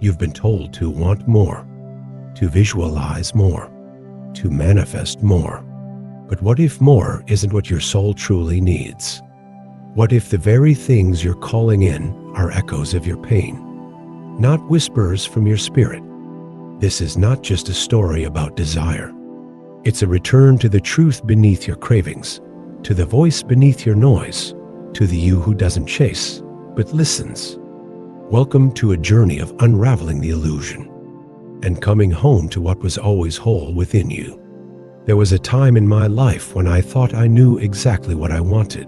You've been told to want more, to visualize more, to manifest more. But what if more isn't what your soul truly needs? What if the very things you're calling in are echoes of your pain, not whispers from your spirit? This is not just a story about desire. It's a return to the truth beneath your cravings, to the voice beneath your noise, to the you who doesn't chase, but listens. Welcome to a journey of unraveling the illusion and coming home to what was always whole within you. There was a time in my life when I thought I knew exactly what I wanted.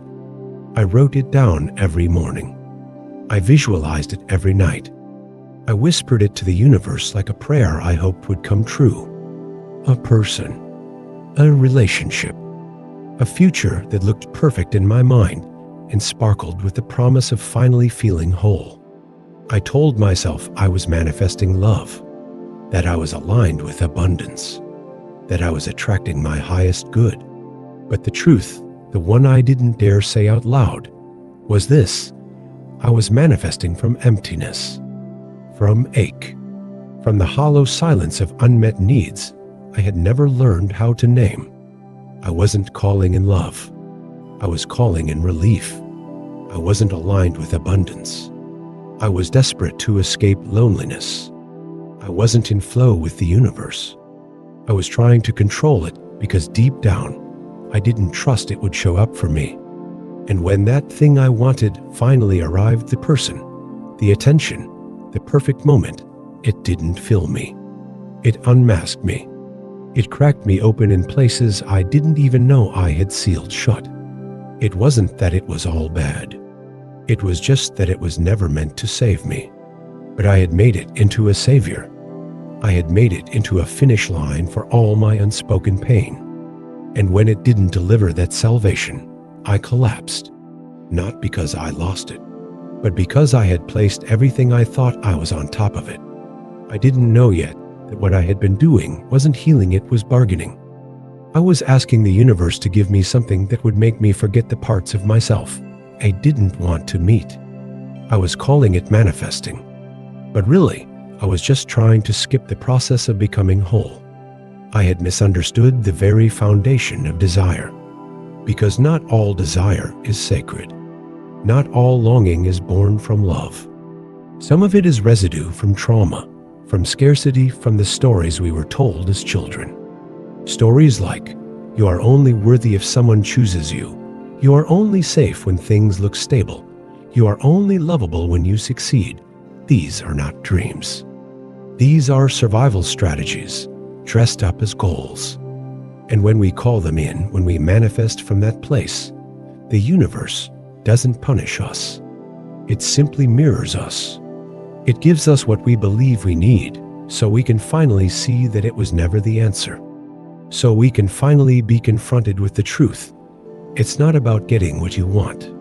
I wrote it down every morning. I visualized it every night. I whispered it to the universe like a prayer I hoped would come true. A person, a relationship, a future that looked perfect in my mind and sparkled with the promise of finally feeling whole. I told myself I was manifesting love, that I was aligned with abundance, that I was attracting my highest good. But the truth, the one I didn't dare say out loud, was this: I was manifesting from emptiness, from ache, from the hollow silence of unmet needs I had never learned how to name. I wasn't calling in love. I was calling in relief. I wasn't aligned with abundance. I was desperate to escape loneliness. I wasn't in flow with the universe. I was trying to control it because deep down, I didn't trust it would show up for me. And when that thing I wanted finally arrived, the person, the attention, the perfect moment, it didn't fill me. It unmasked me. It cracked me open in places I didn't even know I had sealed shut. It wasn't that it was all bad. It was just that it was never meant to save me. But I had made it into a savior. I had made it into a finish line for all my unspoken pain. And when it didn't deliver that salvation, I collapsed. Not because I lost it, but because I had placed everything I thought I was on top of it. I didn't know yet that what I had been doing wasn't healing, it was bargaining. I was asking the universe to give me something that would make me forget the parts of myself I didn't want to meet. I was calling it manifesting. But really, I was just trying to skip the process of becoming whole. I had misunderstood the very foundation of desire. Because not all desire is sacred. Not all longing is born from love. Some of it is residue from trauma, from scarcity, from the stories we were told as children. Stories like, you are only worthy if someone chooses you. You are only safe when things look stable. You are only lovable when you succeed. These are not dreams. These are survival strategies, dressed up as goals. And when we call them in, when we manifest from that place, the universe doesn't punish us. It simply mirrors us. It gives us what we believe we need, so we can finally see that it was never the answer. So we can finally be confronted with the truth. It's not about getting what you want.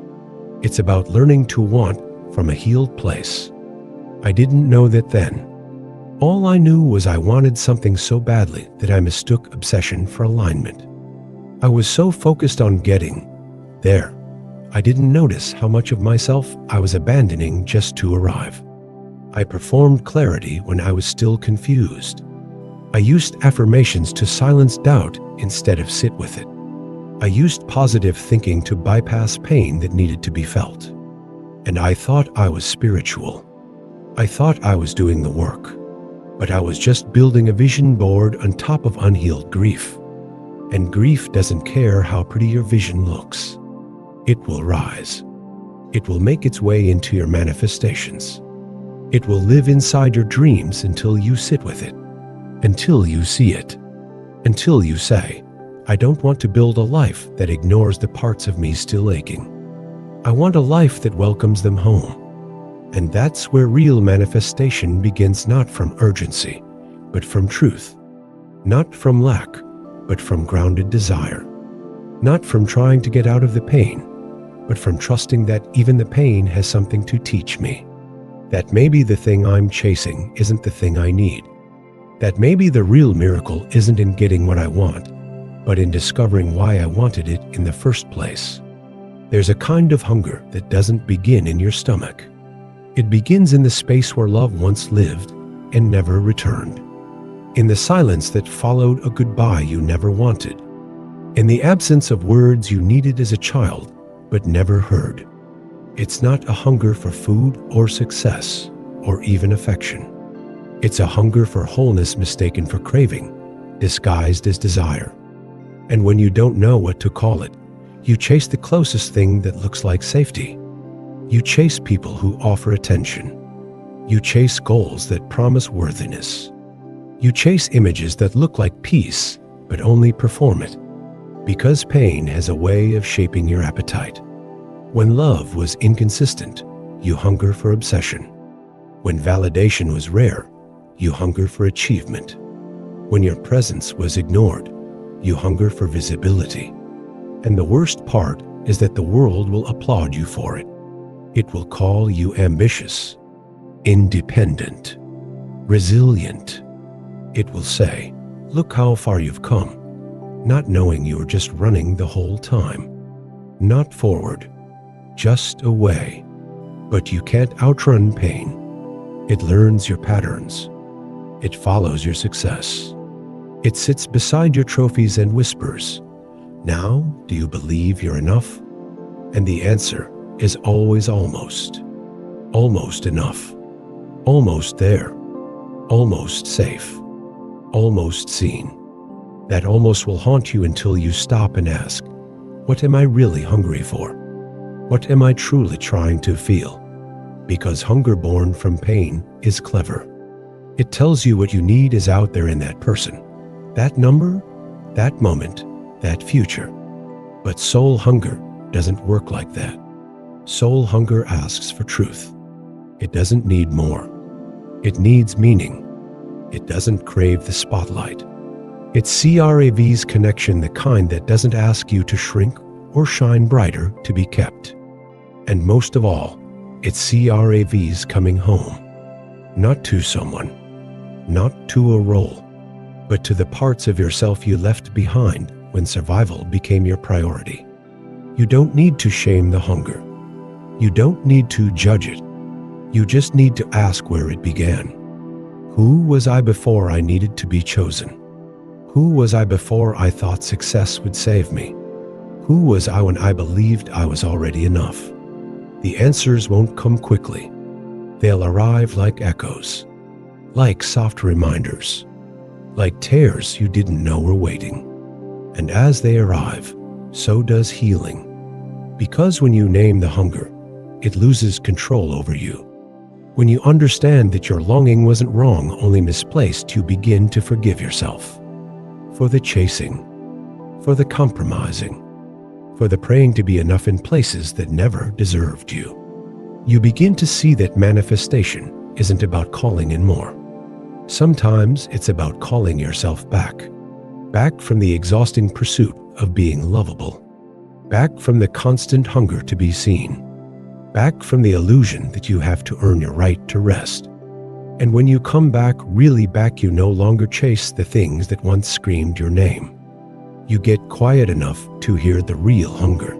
It's about learning to want from a healed place. I didn't know that then. All I knew was I wanted something so badly that I mistook obsession for alignment. I was so focused on getting there, I didn't notice how much of myself I was abandoning just to arrive. I performed clarity when I was still confused. I used affirmations to silence doubt instead of sit with it. I used positive thinking to bypass pain that needed to be felt. And I thought I was spiritual. I thought I was doing the work. But I was just building a vision board on top of unhealed grief. And grief doesn't care how pretty your vision looks. It will rise. It will make its way into your manifestations. It will live inside your dreams until you sit with it, until you see it, until you say, I don't want to build a life that ignores the parts of me still aching. I want a life that welcomes them home. And that's where real manifestation begins, not from urgency, but from truth. Not from lack, but from grounded desire. Not from trying to get out of the pain, but from trusting that even the pain has something to teach me. That maybe the thing I'm chasing isn't the thing I need. That maybe the real miracle isn't in getting what I want, but in discovering why I wanted it in the first place. There's a kind of hunger that doesn't begin in your stomach. It begins in the space where love once lived and never returned. In the silence that followed a goodbye you never wanted. In the absence of words you needed as a child, but never heard. It's not a hunger for food or success, or even affection. It's a hunger for wholeness mistaken for craving, disguised as desire. And when you don't know what to call it, you chase the closest thing that looks like safety. You chase people who offer attention. You chase goals that promise worthiness. You chase images that look like peace, but only perform it. Because pain has a way of shaping your appetite. When love was inconsistent, you hunger for obsession. When validation was rare, you hunger for achievement. When your presence was ignored, you hunger for visibility. And the worst part is that the world will applaud you for it. It will call you ambitious, independent, resilient. It will say, "Look how far you've come," not knowing you were just running the whole time. Not forward, just away. But you can't outrun pain. It learns your patterns. It follows your success. It sits beside your trophies and whispers, "Now, do you believe you're enough?" And the answer is always almost. Almost enough. Almost there. Almost safe. Almost seen. That almost will haunt you until you stop and ask, what am I really hungry for? What am I truly trying to feel? Because hunger born from pain is clever. It tells you what you need is out there in that person. That number, that moment, that future. But soul hunger doesn't work like that. Soul hunger asks for truth. It doesn't need more. It needs meaning. It doesn't crave the spotlight. It's CRAV's connection, the kind that doesn't ask you to shrink or shine brighter to be kept. And most of all, it's CRAV's coming home. Not to someone, not to a role, but to the parts of yourself you left behind when survival became your priority. You don't need to shame the hunger. You don't need to judge it. You just need to ask where it began. Who was I before I needed to be chosen? Who was I before I thought success would save me? Who was I when I believed I was already enough? The answers won't come quickly. They'll arrive like echoes, like soft reminders, like tears you didn't know were waiting. And as they arrive, so does healing. Because when you name the hunger, it loses control over you. When you understand that your longing wasn't wrong, only misplaced, you begin to forgive yourself. For the chasing, for the compromising, for the praying to be enough in places that never deserved you. You begin to see that manifestation isn't about calling in more. Sometimes it's about calling yourself back. Back from the exhausting pursuit of being lovable. Back from the constant hunger to be seen. Back from the illusion that you have to earn your right to rest. And when you come back, really back, you no longer chase the things that once screamed your name. You get quiet enough to hear the real hunger.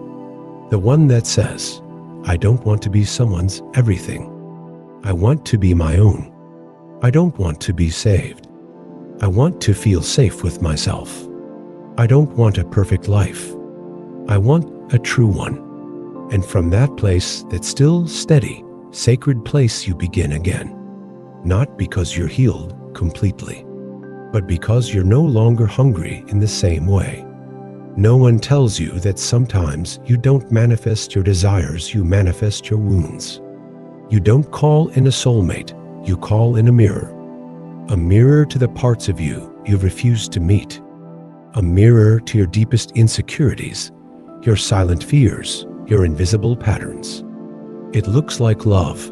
The one that says, I don't want to be someone's everything. I want to be my own. I don't want to be saved. I want to feel safe with myself. I don't want a perfect life. I want a true one. And from that place, that still steady, sacred place, you begin again. Not because you're healed completely, but because you're no longer hungry in the same way. No one tells you that sometimes you don't manifest your desires, you manifest your wounds. You don't call in a soulmate, you call in a mirror. A mirror to the parts of you you've refused to meet. A mirror to your deepest insecurities, your silent fears, your invisible patterns. It looks like love.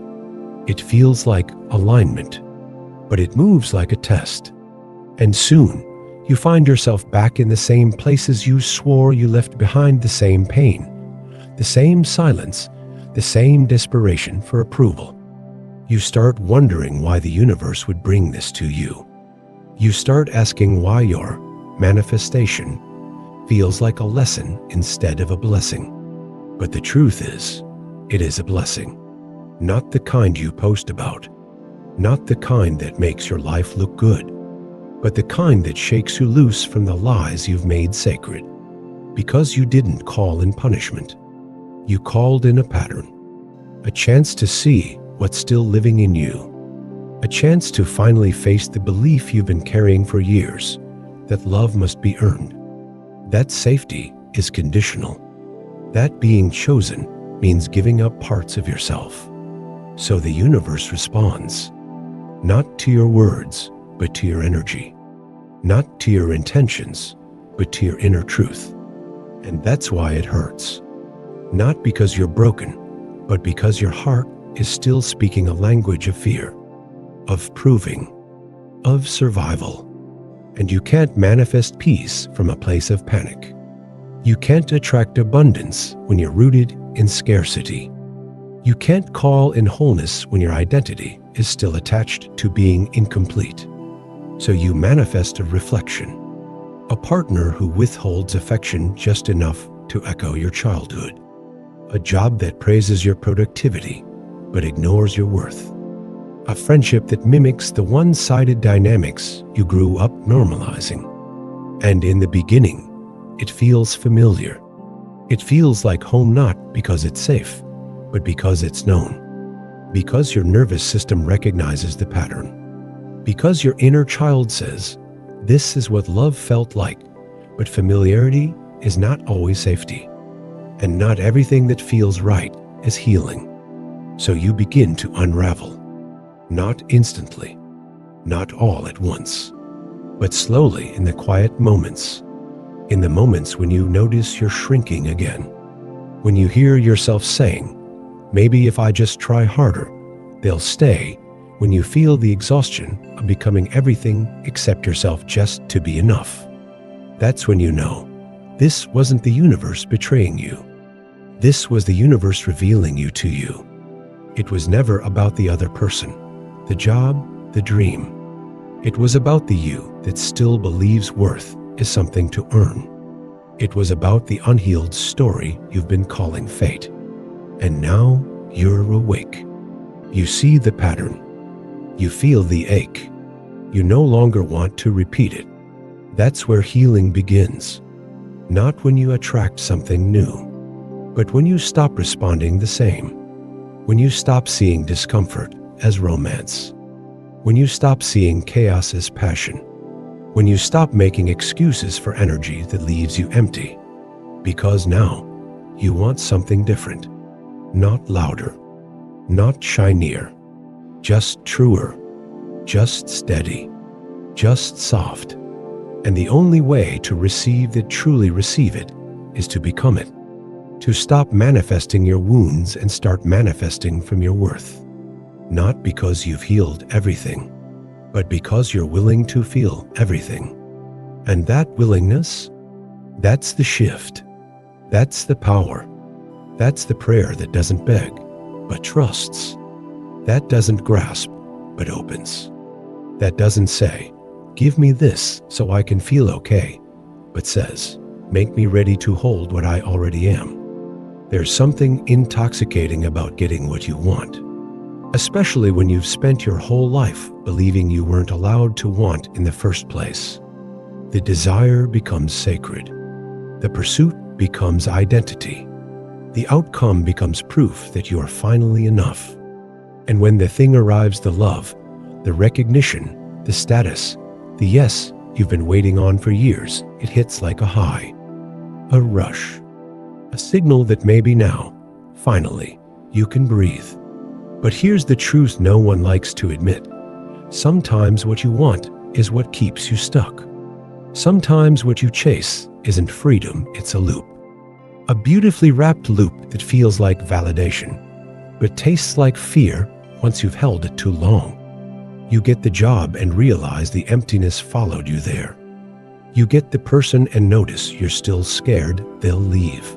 It feels like alignment, but it moves like a test. And soon, you find yourself back in the same places you swore you left behind, the same pain, the same silence, the same desperation for approval. You start wondering why the universe would bring this to you. You start asking why your manifestation feels like a lesson instead of a blessing. But the truth is, it is a blessing. Not the kind you post about. Not the kind that makes your life look good, but the kind that shakes you loose from the lies you've made sacred. Because you didn't call in punishment. You called in a pattern. A chance to see what's still living in you. A chance to finally face the belief you've been carrying for years, that love must be earned. That safety is conditional. That being chosen means giving up parts of yourself. So the universe responds, not to your words, but to your energy. Not to your intentions, but to your inner truth. And that's why it hurts. Not because you're broken, but because your heart is still speaking a language of fear, of proving, of survival. And you can't manifest peace from a place of panic. You can't attract abundance when you're rooted in scarcity. You can't call in wholeness when your identity is still attached to being incomplete. So you manifest a reflection, a partner who withholds affection just enough to echo your childhood, a job that praises your productivity but ignores your worth, a friendship that mimics the one-sided dynamics you grew up normalizing. And in the beginning, it feels familiar. It feels like home not because it's safe, but because it's known. Because your nervous system recognizes the pattern. Because your inner child says, this is what love felt like, but familiarity is not always safety. And not everything that feels right is healing. So you begin to unravel. Not instantly, not all at once, but slowly in the quiet moments. In the moments when you notice you're shrinking again. When you hear yourself saying, maybe if I just try harder, they'll stay. When you feel the exhaustion of becoming everything except yourself just to be enough. That's when you know, this wasn't the universe betraying you. This was the universe revealing you to you. It was never about the other person, the job, the dream. It was about the you that still believes worth is something to earn. It was about the unhealed story you've been calling fate. And now you're awake. You see the pattern. You feel the ache. You no longer want to repeat it. That's where healing begins. Not when you attract something new, but when you stop responding the same. When you stop seeing discomfort as romance. When you stop seeing chaos as passion. When you stop making excuses for energy that leaves you empty. Because now, you want something different. Not louder. Not shinier. Just truer. Just steady. Just soft. And the only way to receive that truly receive it is to become it. To stop manifesting your wounds and start manifesting from your worth. Not because you've healed everything, but because you're willing to feel everything. And that willingness, that's the shift. That's the power. That's the prayer that doesn't beg, but trusts. That doesn't grasp, but opens. That doesn't say, give me this so I can feel okay, but says, make me ready to hold what I already am. There's something intoxicating about getting what you want, especially when you've spent your whole life believing you weren't allowed to want in the first place. The desire becomes sacred. The pursuit becomes identity. The outcome becomes proof that you are finally enough. And when the thing arrives, the love, the recognition, the status, the yes you've been waiting on for years, it hits like a high, a rush, a signal that maybe now, finally, you can breathe. But here's the truth no one likes to admit. Sometimes what you want is what keeps you stuck. Sometimes what you chase isn't freedom, it's a loop. A beautifully wrapped loop that feels like validation, but tastes like fear once you've held it too long. You get the job and realize the emptiness followed you there. You get the person and notice you're still scared they'll leave.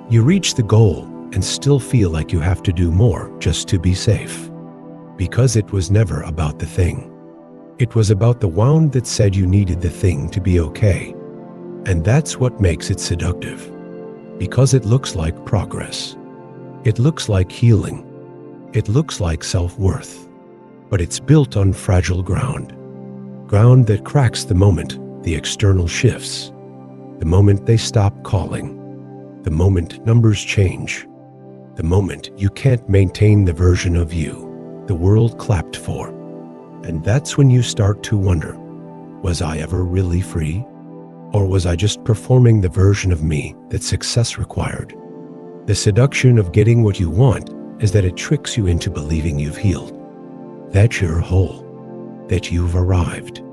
You reach the goal and still feel like you have to do more just to be safe. Because it was never about the thing. It was about the wound that said you needed the thing to be okay. And that's what makes it seductive. Because it looks like progress. It looks like healing. It looks like self-worth. but it's built on fragile ground. Ground that cracks the moment the external shifts, the moment they stop calling, the moment numbers change, the moment you can't maintain the version of you the world clapped for. And that's when you start to wonder, was I ever really free? Or was I just performing the version of me that success required? The seduction of getting what you want is that it tricks you into believing you've healed, that you're whole, that you've arrived.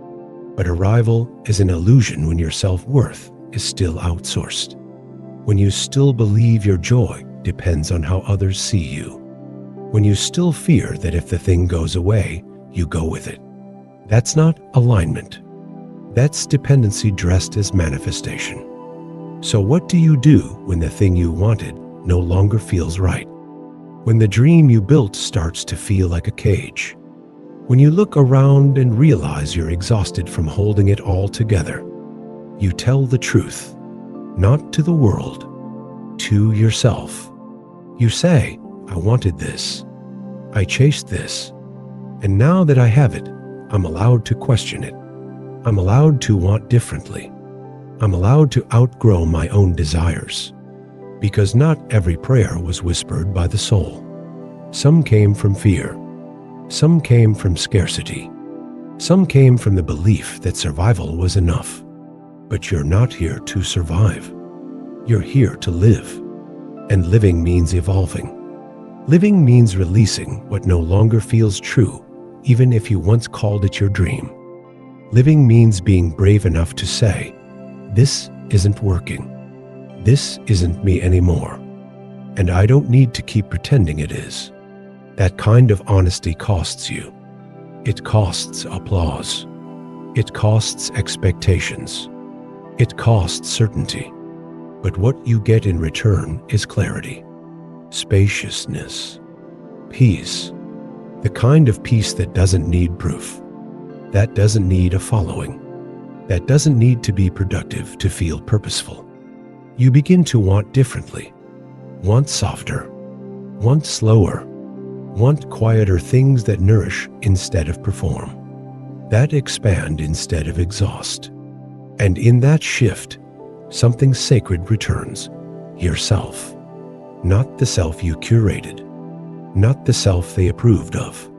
But arrival is an illusion when your self-worth is still outsourced, when you still believe your joy depends on how others see you, when you still fear that if the thing goes away, you go with it. That's not alignment. That's dependency dressed as manifestation. So what do you do when the thing you wanted no longer feels right? When the dream you built starts to feel like a cage? When you look around and realize you're exhausted from holding it all together? You tell the truth, not to the world, to yourself. You say, I wanted this. I chased this. And now that I have it, I'm allowed to question it. I'm allowed to want differently. I'm allowed to outgrow my own desires. Because not every prayer was whispered by the soul. Some came from fear. Some came from scarcity. Some came from the belief that survival was enough. But you're not here to survive. You're here to live. And living means evolving. Living means releasing what no longer feels true, even if you once called it your dream. Living means being brave enough to say, this isn't working. This isn't me anymore. And I don't need to keep pretending it is. That kind of honesty costs you. It costs applause. It costs expectations. It costs certainty. But what you get in return is clarity, spaciousness, peace. The kind of peace that doesn't need proof, that doesn't need a following, that doesn't need to be productive to feel purposeful. You begin to want differently, want softer, want slower, want quieter things that nourish instead of perform, that expand instead of exhaust. And in that shift, something sacred returns, yourself. Not the self you curated, not the self they approved of,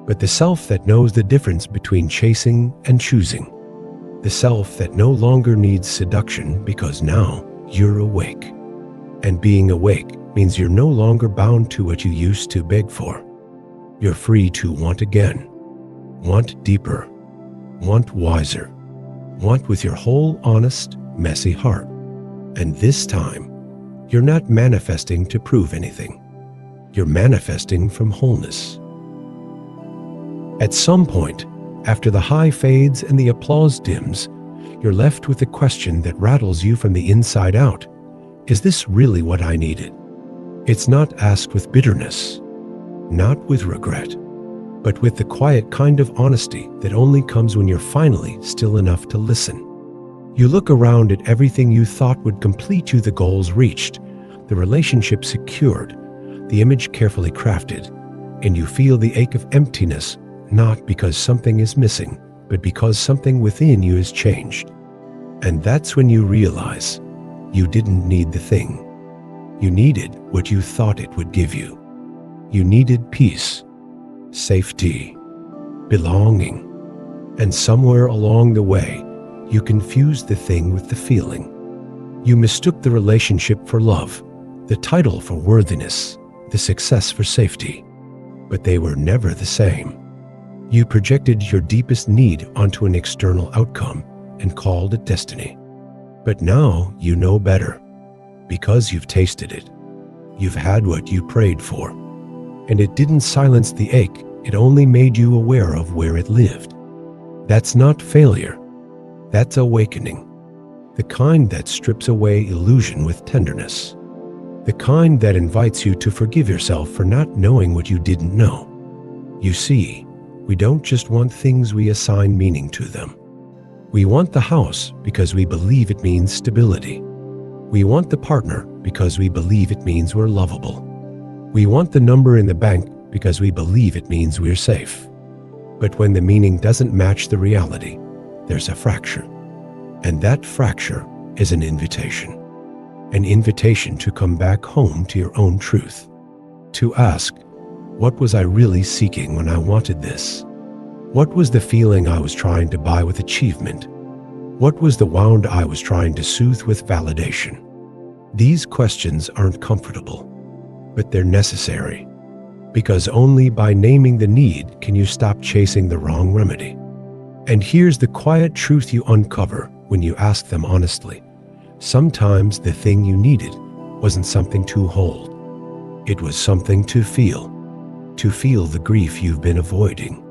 but the self that knows the difference between chasing and choosing. The self that no longer needs seduction because now you're awake. And being awake means you're no longer bound to what you used to beg for. You're free to want again, want deeper, want wiser, want with your whole honest, messy heart. And this time, you're not manifesting to prove anything. You're manifesting from wholeness. At some point, after the high fades and the applause dims, you're left with a question that rattles you from the inside out. Is this really what I needed? It's not asked with bitterness, not with regret, but with the quiet kind of honesty that only comes when you're finally still enough to listen. You look around at everything you thought would complete you, the goals reached, the relationship secured, the image carefully crafted, and you feel the ache of emptiness, not because something is missing, but because something within you has changed. And that's when you realize you didn't need the thing. You needed what you thought it would give you. You needed peace, safety, belonging, and somewhere along the way, you confused the thing with the feeling. You mistook the relationship for love, the title for worthiness, the success for safety. But they were never the same. You projected your deepest need onto an external outcome and called it destiny. But now you know better, because you've tasted it. You've had what you prayed for. And it didn't silence the ache, it only made you aware of where it lived. That's not failure. That's awakening. The kind that strips away illusion with tenderness. The kind that invites you to forgive yourself for not knowing what you didn't know. You see, we don't just want things, we assign meaning to them. We want the house because we believe it means stability. We want the partner because we believe it means we're lovable. We want the number in the bank because we believe it means we're safe. But when the meaning doesn't match the reality, there's a fracture. And that fracture is an invitation to come back home to your own truth, to ask, what was I really seeking when I wanted this? What was the feeling I was trying to buy with achievement? What was the wound I was trying to soothe with validation? These questions aren't comfortable, but they're necessary, because only by naming the need can you stop chasing the wrong remedy. And here's the quiet truth you uncover when you ask them honestly. Sometimes the thing you needed wasn't something to hold. It was something to feel the grief you've been avoiding,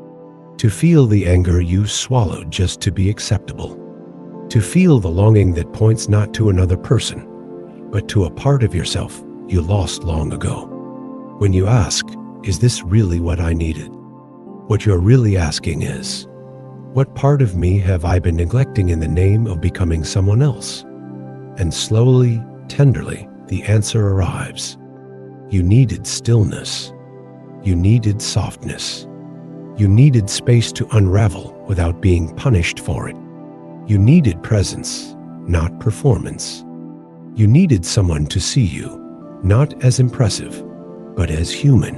to feel the anger you swallowed just to be acceptable, to feel the longing that points not to another person, but to a part of yourself you lost long ago. When you ask, is this really what I needed? What you're really asking is, what part of me have I been neglecting in the name of becoming someone else? And slowly, tenderly, the answer arrives. You needed stillness. You needed softness. You needed space to unravel without being punished for it. You needed presence, not performance. You needed someone to see you, not as impressive, but as human.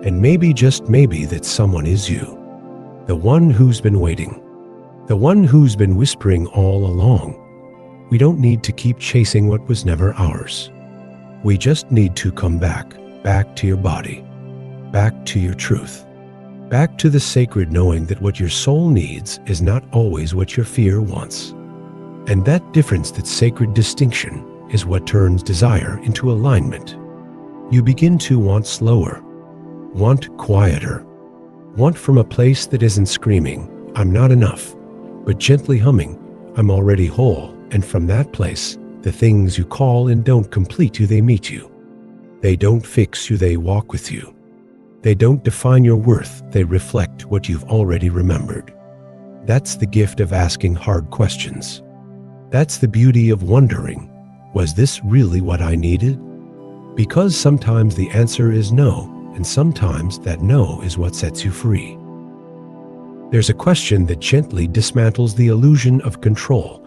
And maybe, just maybe, that someone is you. The one who's been waiting. The one who's been whispering all along. We don't need to keep chasing what was never ours. We just need to come back to your body, back to your truth, back to the sacred knowing that what your soul needs is not always what your fear wants. And that difference, that sacred distinction, is what turns desire into alignment. You begin to want slower, want quieter, want from a place that isn't screaming, I'm not enough, but gently humming, I'm already whole. And from that place, the things you call and don't complete you, they meet you. They don't fix you, they walk with you. They don't define your worth, they reflect what you've already remembered. That's the gift of asking hard questions. That's the beauty of wondering, was this really what I needed? Because sometimes the answer is no, and sometimes that no is what sets you free. There's a question that gently dismantles the illusion of control,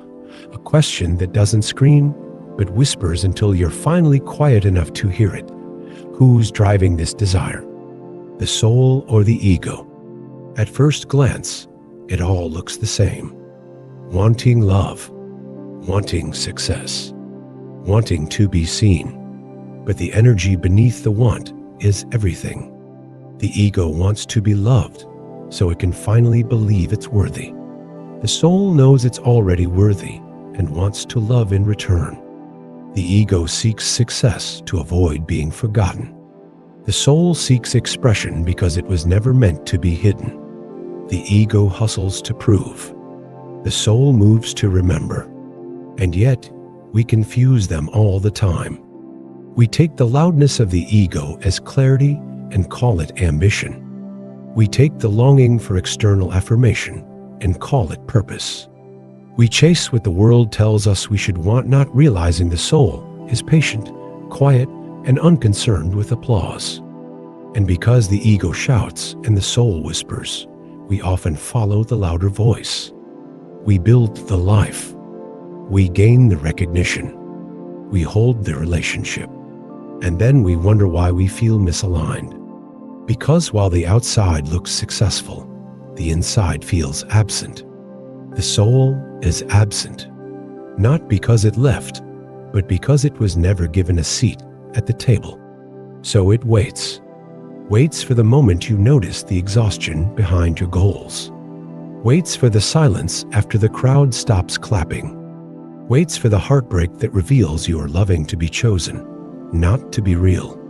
a question that doesn't scream, but whispers until you're finally quiet enough to hear it. Who's driving this desire? The soul or the ego? At first glance, it all looks the same. Wanting love, wanting success, wanting to be seen. But the energy beneath the want is everything. The ego wants to be loved, so it can finally believe it's worthy. The soul knows it's already worthy and wants to love in return. The ego seeks success to avoid being forgotten. The soul seeks expression because it was never meant to be hidden. The ego hustles to prove. The soul moves to remember. And yet, we confuse them all the time. We take the loudness of the ego as clarity and call it ambition. We take the longing for external affirmation and call it purpose. We chase what the world tells us we should want, not realizing the soul is patient, quiet, and unconcerned with applause. And because the ego shouts and the soul whispers, we often follow the louder voice. We build the life. We gain the recognition. We hold the relationship. And then we wonder why we feel misaligned. Because while the outside looks successful, the inside feels absent. The soul is absent, not because it left, but because it was never given a seat at the table. So it waits for the moment you notice the exhaustion behind your goals, waits for the silence after the crowd stops clapping, waits for the heartbreak that reveals you are loving to be chosen, not to be real.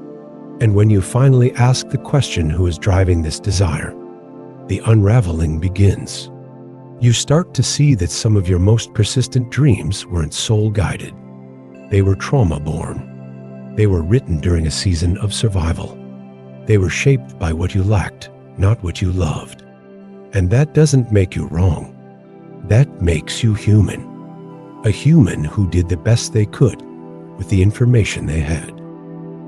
And when you finally ask the question, who is driving this desire, the unraveling begins. You start to see that some of your most persistent dreams weren't soul-guided. They were trauma-born. They were written during a season of survival. They were shaped by what you lacked, not what you loved. And that doesn't make you wrong. That makes you human. A human who did the best they could with the information they had.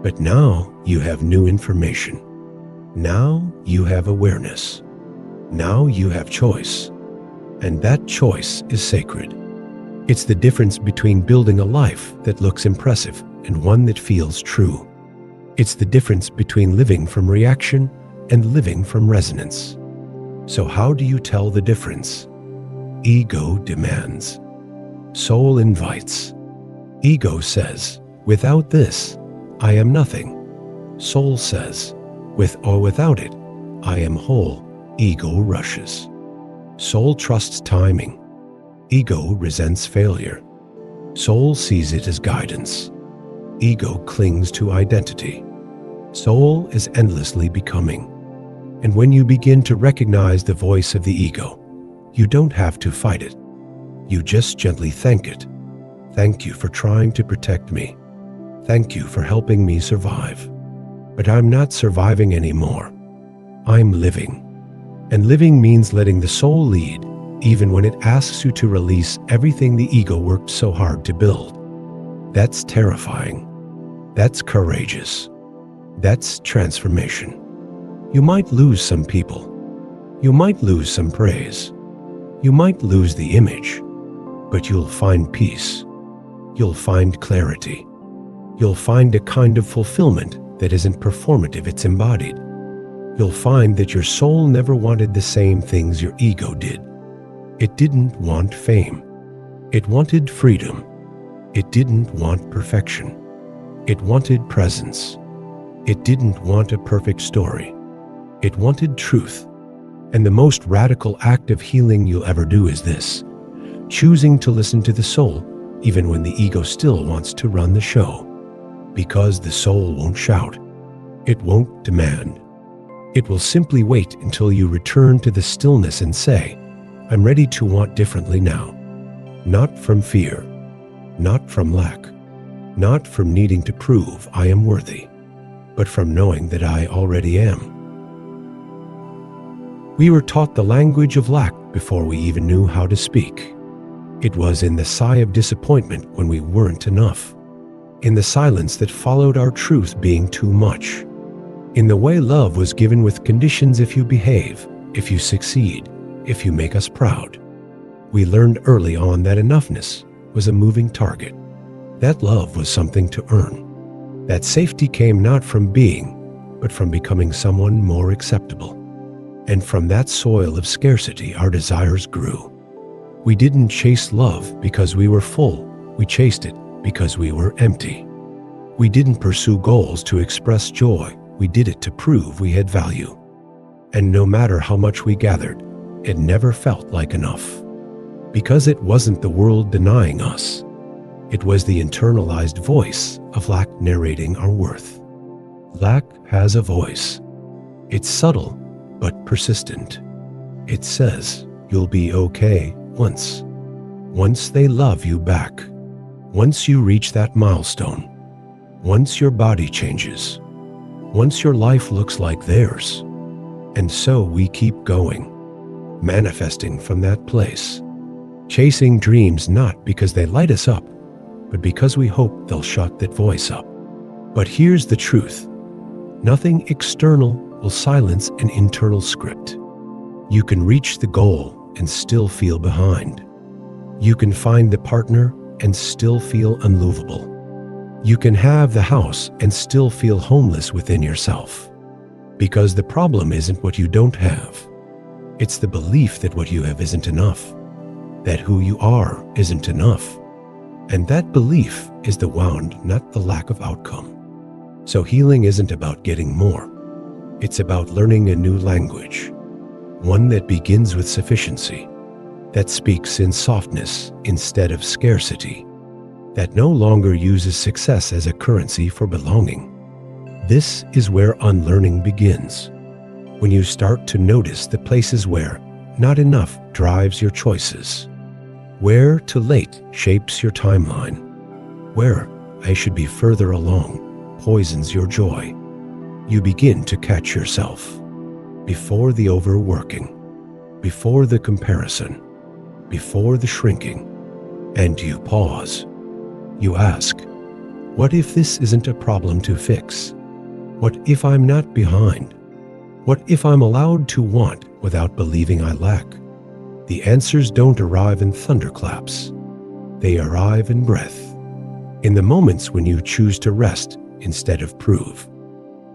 But now you have new information. Now you have awareness. Now you have choice, and that choice is sacred. It's the difference between building a life that looks impressive and one that feels true. It's the difference between living from reaction and living from resonance. So how do you tell the difference? Ego demands. Soul invites. Ego says, without this, I am nothing. Soul says, with or without it, I am whole. Ego rushes. Soul trusts timing. Ego resents failure. Soul sees it as guidance. Ego clings to identity. Soul is endlessly becoming. And when you begin to recognize the voice of the ego, you don't have to fight it. You just gently thank it. Thank you for trying to protect me. Thank you for helping me survive. But I'm not surviving anymore. I'm living. And living means letting the soul lead, even when it asks you to release everything the ego worked so hard to build. That's terrifying. That's courageous. That's transformation. You might lose some people. You might lose some praise. You might lose the image. But you'll find peace. You'll find clarity. You'll find a kind of fulfillment that isn't performative, it's embodied. You'll find that your soul never wanted the same things your ego did. It didn't want fame. It wanted freedom. It didn't want perfection. It wanted presence. It didn't want a perfect story. It wanted truth. And the most radical act of healing you'll ever do is this: choosing to listen to the soul, even when the ego still wants to run the show. Because the soul won't shout. It won't demand. It will simply wait until you return to the stillness and say, I'm ready to want differently now. Not from fear, not from lack, not from needing to prove I am worthy, but from knowing that I already am. We were taught the language of lack before we even knew how to speak. It was in the sigh of disappointment when we weren't enough, in the silence that followed our truth being too much, in the way love was given with conditions: if you behave, if you succeed, if you make us proud. We learned early on that enoughness was a moving target, that love was something to earn, that safety came not from being, but from becoming someone more acceptable. And from that soil of scarcity our desires grew. We didn't chase love because we were full, we chased it because we were empty. We didn't pursue goals to express joy, we did it to prove we had value. And no matter how much we gathered, it never felt like enough. Because it wasn't the world denying us. It was the internalized voice of lack narrating our worth. Lack has a voice. It's subtle, but persistent. It says, you'll be okay once. Once they love you back. Once you reach that milestone. Once your body changes. Once your life looks like theirs. And so we keep going, manifesting from that place. Chasing dreams not because they light us up, but because we hope they'll shut that voice up. But here's the truth. Nothing external will silence an internal script. You can reach the goal and still feel behind. You can find the partner and still feel unmovable. You can have the house and still feel homeless within yourself. Because the problem isn't what you don't have. It's the belief that what you have isn't enough. That who you are isn't enough. And that belief is the wound, not the lack of outcome. So healing isn't about getting more. It's about learning a new language. One that begins with sufficiency. That speaks in softness instead of scarcity. That no longer uses success as a currency for belonging. This is where unlearning begins. When you start to notice the places where not enough drives your choices. Where too late shapes your timeline. Where I should be further along poisons your joy. You begin to catch yourself. Before the overworking. Before the comparison. Before the shrinking. And you pause. You ask, what if this isn't a problem to fix? What if I'm not behind? What if I'm allowed to want without believing I lack? The answers don't arrive in thunderclaps. They arrive in breath, in the moments when you choose to rest instead of prove,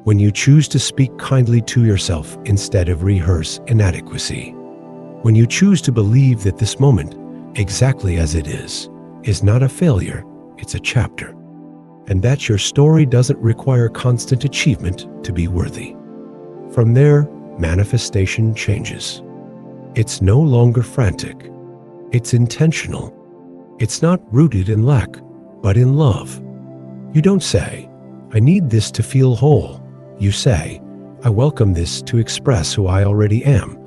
when you choose to speak kindly to yourself instead of rehearse inadequacy, when you choose to believe that this moment, exactly as it is not a failure, it's a chapter, and that your story doesn't require constant achievement to be worthy. From there, manifestation changes. It's no longer frantic. It's intentional. It's not rooted in lack, but in love. You don't say, I need this to feel whole. You say, I welcome this to express who I already am.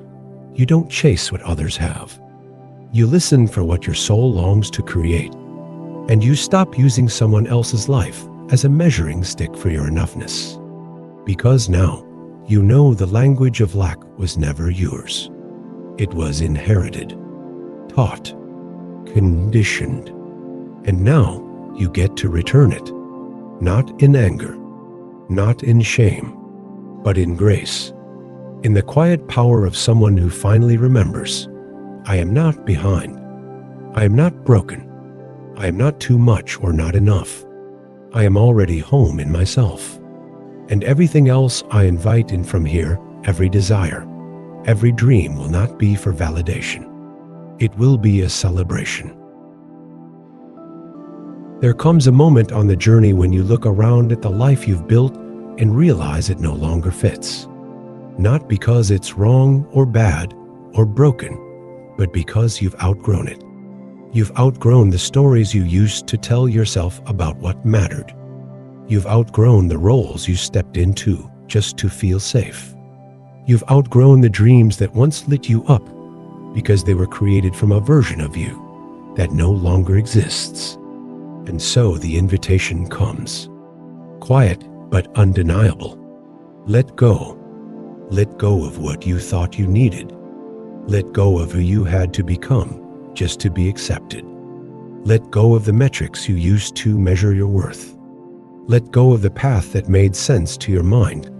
You don't chase what others have. You listen for what your soul longs to create, and you stop using someone else's life as a measuring stick for your enoughness. Because now, you know the language of lack was never yours. It was inherited, taught, conditioned, and now you get to return it, not in anger, not in shame, but in grace, in the quiet power of someone who finally remembers, I am not behind, I am not broken, I am not too much or not enough, I am already home in myself, and everything else I invite in from here, every desire, every dream will not be for validation. It will be a celebration. There comes a moment on the journey when you look around at the life you've built and realize it no longer fits. Not because it's wrong or bad or broken, but because you've outgrown it. You've outgrown the stories you used to tell yourself about what mattered. You've outgrown the roles you stepped into just to feel safe. You've outgrown the dreams that once lit you up because they were created from a version of you that no longer exists. And so the invitation comes. Quiet but undeniable. Let go. Let go of what you thought you needed. Let go of who you had to become just to be accepted. Let go of the metrics you used to measure your worth. Let go of the path that made sense to your mind,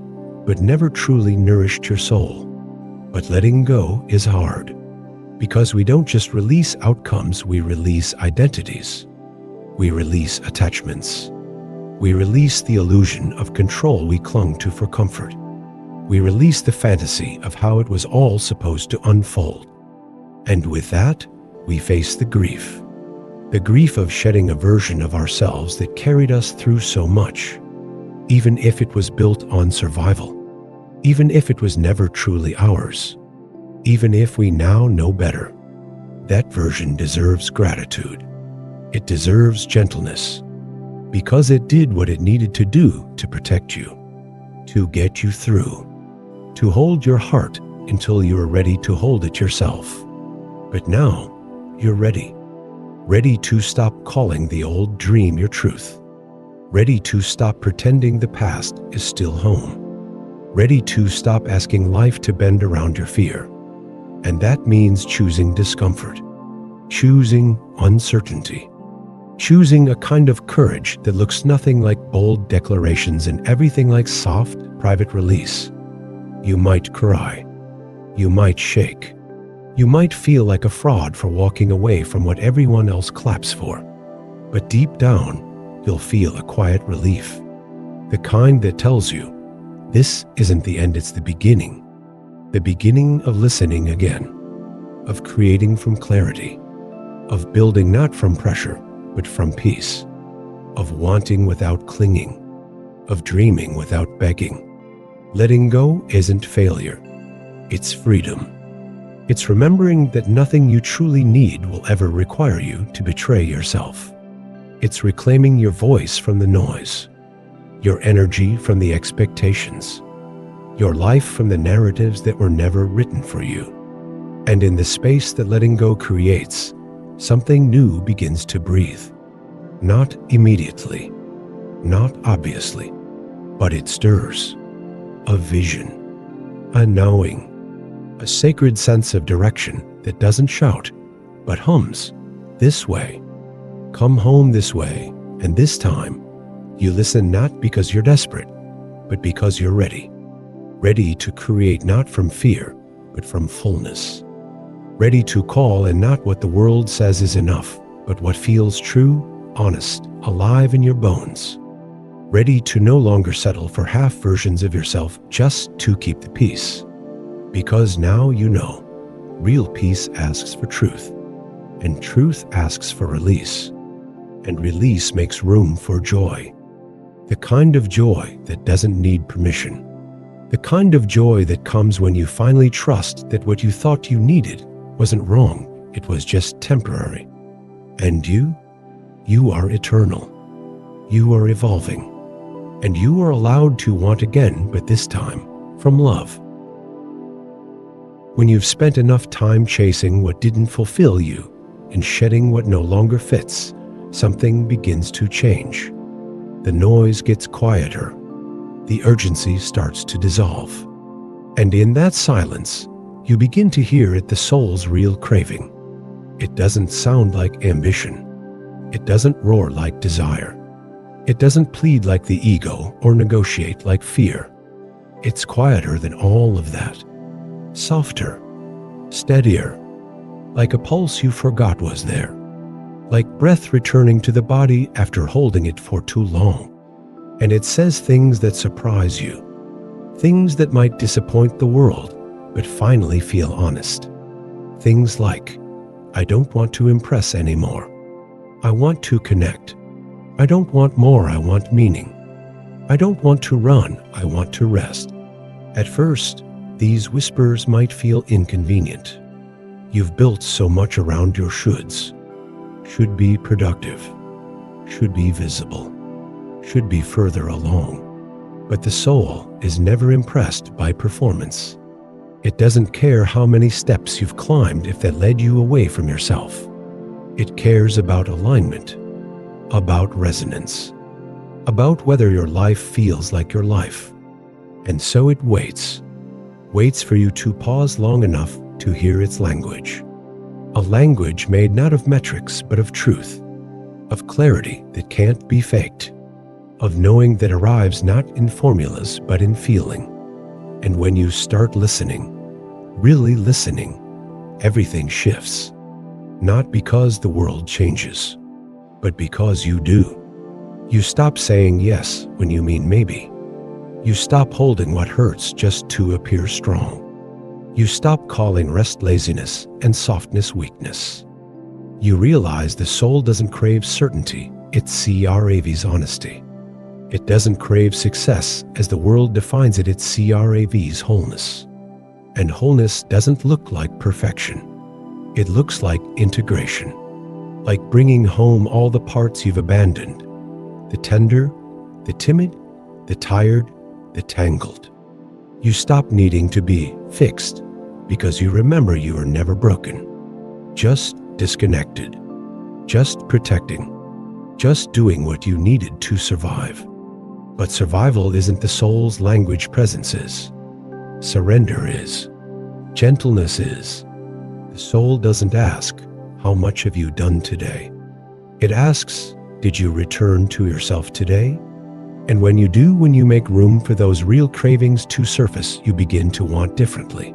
but never truly nourished your soul. But letting go is hard, because we don't just release outcomes, we release identities. We release attachments. We release the illusion of control we clung to for comfort. We release the fantasy of how it was all supposed to unfold. And with that, we face the grief of shedding a version of ourselves that carried us through so much, even if it was built on survival, even if it was never truly ours, even if we now know better. That version deserves gratitude. It deserves gentleness, because it did what it needed to do to protect you, to get you through, to hold your heart until you are ready to hold it yourself. But now, you're ready. Ready to stop calling the old dream your truth. Ready to stop pretending the past is still home. Ready to stop asking life to bend around your fear. And that means choosing discomfort, choosing uncertainty, choosing a kind of courage that looks nothing like bold declarations and everything like soft, private release. You might cry. You might shake. You might feel like a fraud for walking away from what everyone else claps for. But deep down, you'll feel a quiet relief. The kind that tells you, this isn't the end, it's the beginning. The beginning of listening again, of creating from clarity, of building not from pressure, but from peace, of wanting without clinging, of dreaming without begging. Letting go isn't failure, it's freedom. It's remembering that nothing you truly need will ever require you to betray yourself. It's reclaiming your voice from the noise, your energy from the expectations, your life from the narratives that were never written for you. And in the space that letting go creates, something new begins to breathe. Not immediately, not obviously, but it stirs. A vision, a knowing, a sacred sense of direction that doesn't shout, but hums, this way. Come home this way, and this time, you listen not because you're desperate, but because you're ready. ready to create not from fear, but from fullness, ready to call and not what the world says is enough, but what feels true, honest, alive in your bones, ready to no longer settle for half versions of yourself just to keep the peace. Because now you know, real peace asks for truth, and truth asks for release, and release makes room for joy. The kind of joy that doesn't need permission. The kind of joy that comes when you finally trust that what you thought you needed wasn't wrong, it was just temporary. And you are eternal. You are evolving. And you are allowed to want again, but this time from love. When you've spent enough time chasing what didn't fulfill you and shedding what no longer fits, something begins to change. The noise gets quieter. The urgency starts to dissolve. And in that silence, you begin to hear it, the soul's real craving. It doesn't sound like ambition. It doesn't roar like desire. It doesn't plead like the ego or negotiate like fear. It's quieter than all of that. Softer, steadier, like a pulse you forgot was there. Like breath returning to the body after holding it for too long. And it says things that surprise you. Things that might disappoint the world, but finally feel honest. Things like, I don't want to impress anymore. I want to connect. I don't want more, I want meaning. I don't want to run, I want to rest. At first, these whispers might feel inconvenient. You've built so much around your shoulds. Should be productive. Should be visible. Should be further along. But the soul is never impressed by performance. It doesn't care how many steps you've climbed if that led you away from yourself. It cares about alignment, about resonance, about whether your life feels like your life. And so it waits for you to pause long enough to hear its language. A language made not of metrics but of truth, of clarity that can't be faked, of knowing that arrives not in formulas but in feeling. And when you start listening, really listening, everything shifts. Not because the world changes, but because you do. You stop saying yes when you mean maybe. You stop holding what hurts just to appear strong. You stop calling rest laziness and softness weakness. You realize the soul doesn't crave certainty, it craves honesty. It doesn't crave success as the world defines it, it craves wholeness. And wholeness doesn't look like perfection. It looks like integration, like bringing home all the parts you've abandoned, the tender, the timid, the tired, the tangled. You stop needing to be fixed because you remember you were never broken, just disconnected, just protecting, just doing what you needed to survive. But survival isn't the soul's language, presence is. Surrender is. Gentleness is. The soul doesn't ask, how much have you done today? It asks, did you return to yourself today? And when you do, when you make room for those real cravings to surface, you begin to want differently.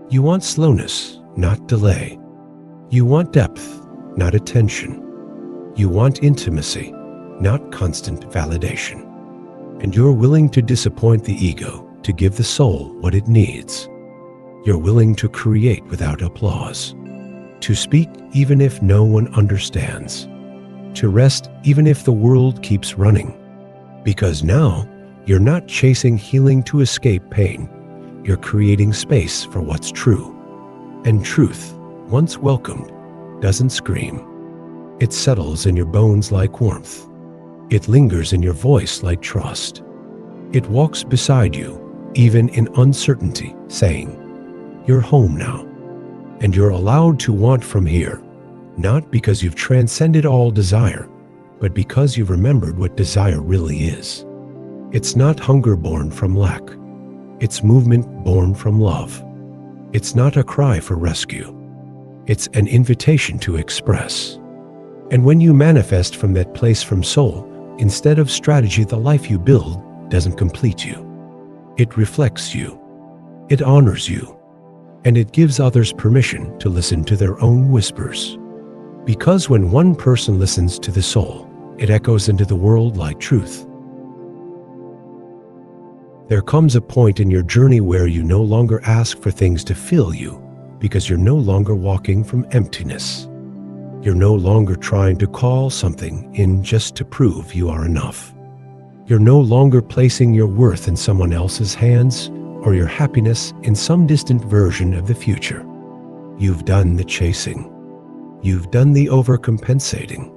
You want slowness, not delay. You want depth, not attention. You want intimacy, not constant validation. And you're willing to disappoint the ego to give the soul what it needs. You're willing to create without applause, to speak even if no one understands, to rest even if the world keeps running. Because now, you're not chasing healing to escape pain. You're creating space for what's true. And truth, once welcomed, doesn't scream. It settles in your bones like warmth. It lingers in your voice like trust. It walks beside you, even in uncertainty, saying, you're home now. And you're allowed to want from here, not because you've transcended all desire, but because you've remembered what desire really is. It's not hunger born from lack. It's movement born from love. It's not a cry for rescue. It's an invitation to express. And when you manifest from that place from soul, instead of strategy, the life you build doesn't complete you. It reflects you. It honors you. And it gives others permission to listen to their own whispers. Because when one person listens to the soul, it echoes into the world like truth. There comes a point in your journey where you no longer ask for things to fill you, because you're no longer walking from emptiness. You're no longer trying to call something in just to prove you are enough. You're no longer placing your worth in someone else's hands or your happiness in some distant version of the future. You've done the chasing. You've done the overcompensating.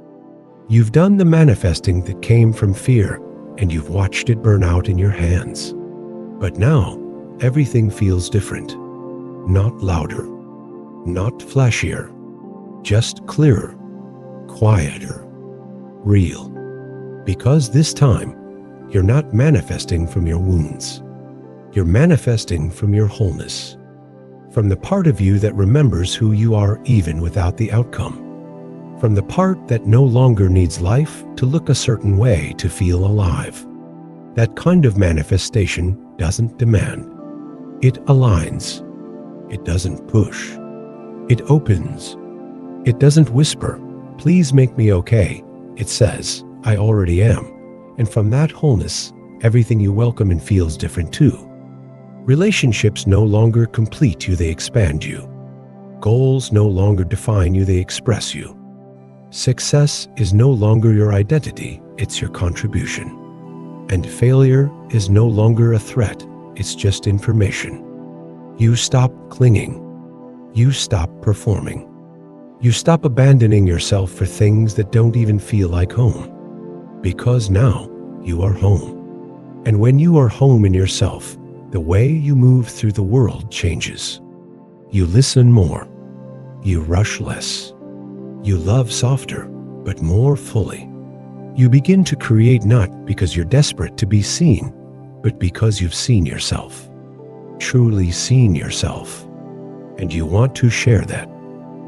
You've done the manifesting that came from fear, and you've watched it burn out in your hands. But now, everything feels different. Not louder, not flashier, just clearer, quieter, real. Because this time, you're not manifesting from your wounds. You're manifesting from your wholeness, from the part of you that remembers who you are even without the outcome, from the part that no longer needs life to look a certain way to feel alive. That kind of manifestation doesn't demand. It aligns. It doesn't push. It opens. It doesn't whisper, "Please make me okay." It says, "I already am." And from that wholeness, everything you welcome and feels different too. Relationships no longer complete you, they expand you. Goals no longer define you, they express you. Success is no longer your identity, it's your contribution. And failure is no longer a threat, it's just information. You stop clinging. You stop performing. You stop abandoning yourself for things that don't even feel like home. Because now you are home. And when you are home in yourself, the way you move through the world changes. You listen more. You rush less. You love softer, but more fully. You begin to create not because you're desperate to be seen, but because you've seen yourself. Truly seen yourself. And you want to share that,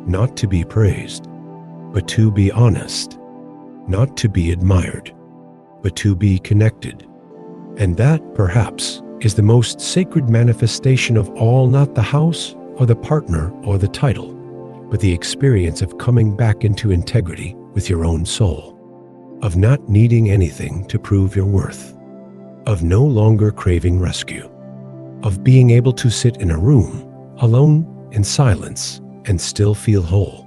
not to be praised, but to be honest, not to be admired, but to be connected. And that, perhaps, is the most sacred manifestation of all, not the house or the partner or the title, but the experience of coming back into integrity with your own soul, of not needing anything to prove your worth, of no longer craving rescue, of being able to sit in a room, alone, in silence, and still feel whole.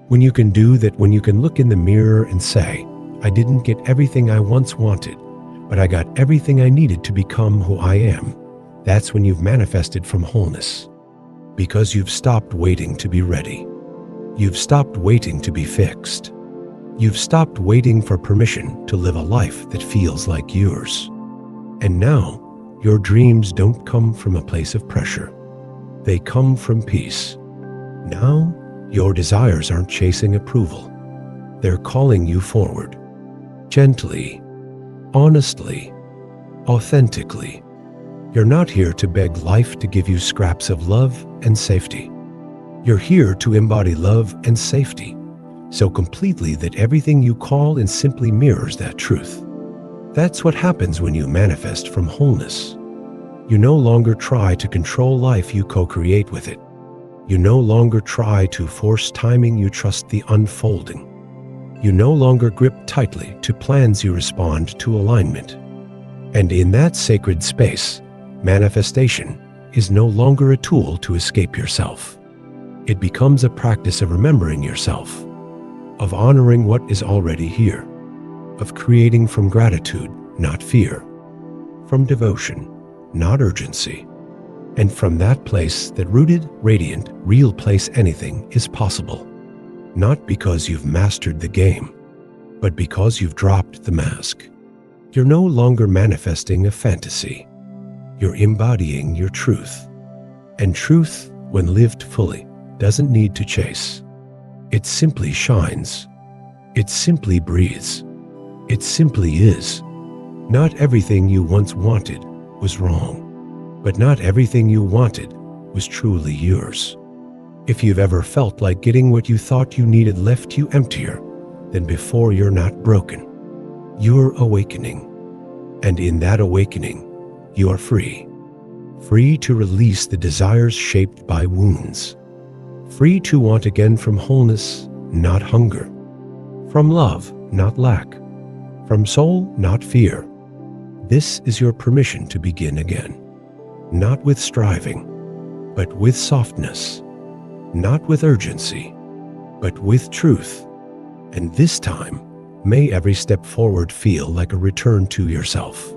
When you can do that, when you can look in the mirror and say, "I didn't get everything I once wanted, but I got everything I needed to become who I am," that's when you've manifested from wholeness. Because you've stopped waiting to be ready. You've stopped waiting to be fixed. You've stopped waiting for permission to live a life that feels like yours. And now, your dreams don't come from a place of pressure. They come from peace. Now, your desires aren't chasing approval. They're calling you forward. Gently, honestly, authentically. You're not here to beg life to give you scraps of love and safety. You're here to embody love and safety, so completely that everything you call in simply mirrors that truth. That's what happens when you manifest from wholeness. You no longer try to control life, you co-create with it. You no longer try to force timing, you trust the unfolding. You no longer grip tightly to plans, you respond to alignment. And in that sacred space, manifestation is no longer a tool to escape yourself. It becomes a practice of remembering yourself, of honoring what is already here, of creating from gratitude, not fear, from devotion, not urgency, and from that place, that rooted, radiant, real place, anything is possible. Not because you've mastered the game, but because you've dropped the mask. You're no longer manifesting a fantasy. You're embodying your truth. And truth, when lived fully, doesn't need to chase. It simply shines. It simply breathes. It simply is. Not everything you once wanted was wrong, but not everything you wanted was truly yours. If you've ever felt like getting what you thought you needed left you emptier than before, you're not broken. You're awakening. And in that awakening, you are free. free to release the desires shaped by wounds, free to want again from wholeness, not hunger, from love, not lack, from soul, not fear. This is your permission to begin again, not with striving, but with softness, not with urgency, but with truth. And this time, may every step forward feel like a return to yourself.